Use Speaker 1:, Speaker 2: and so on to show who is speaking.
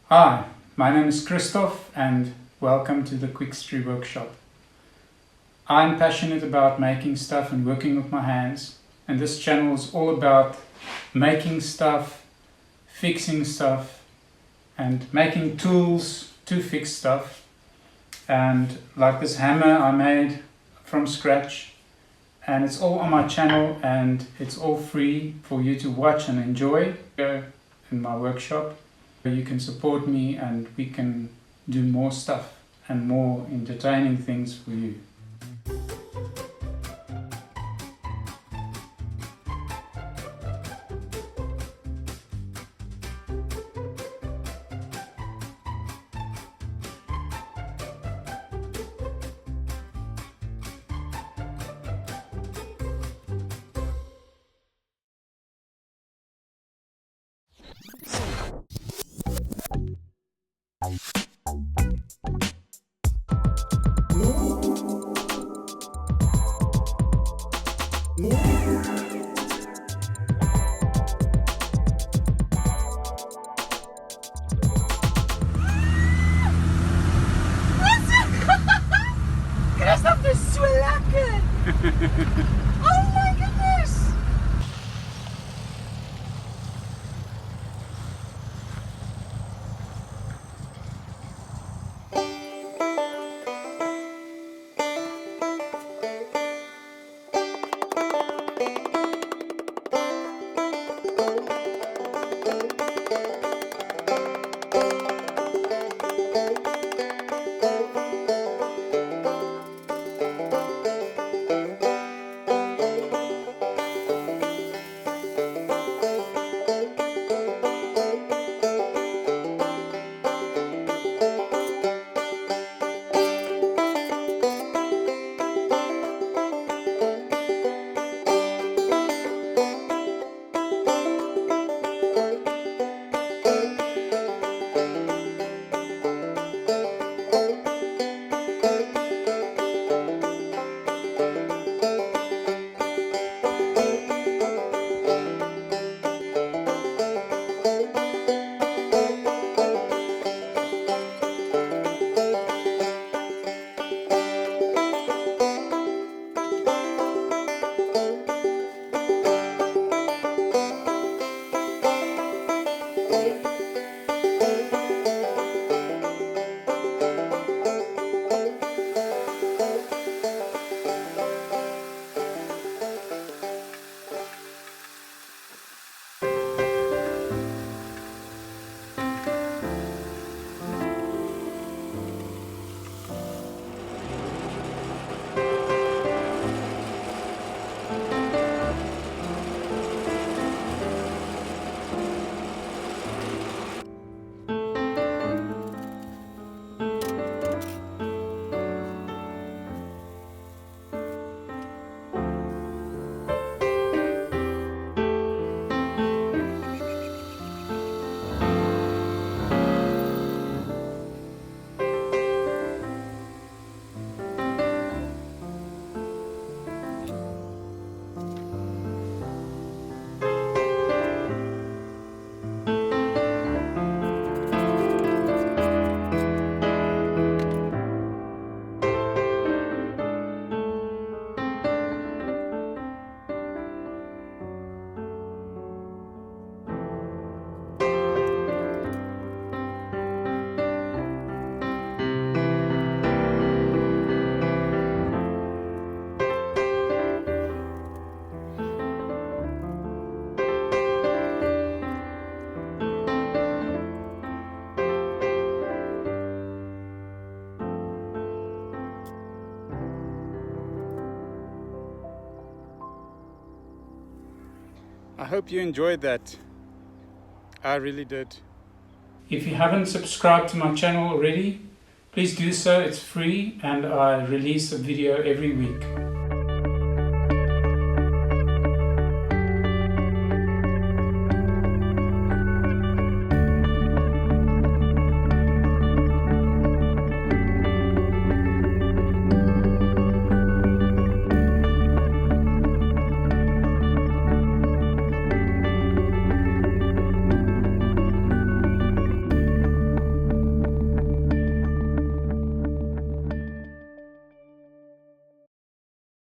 Speaker 1: Hi, my name is Christoph and welcome to the Quixotry workshop. I'm passionate about making stuff and working with my hands, and this channel is all about making stuff, fixing stuff, and making tools to fix stuff. And like this hammer I made from scratch, and it's all on my channel and it's all free for you to watch and enjoy in my workshop. You can support me and we can do more stuff and more entertaining things for you.
Speaker 2: Christoph, das ist so lecker! Oh my goodness!
Speaker 1: I hope you enjoyed that. I really did. If you haven't subscribed to my channel already, please do so. It's free and I release a video every week.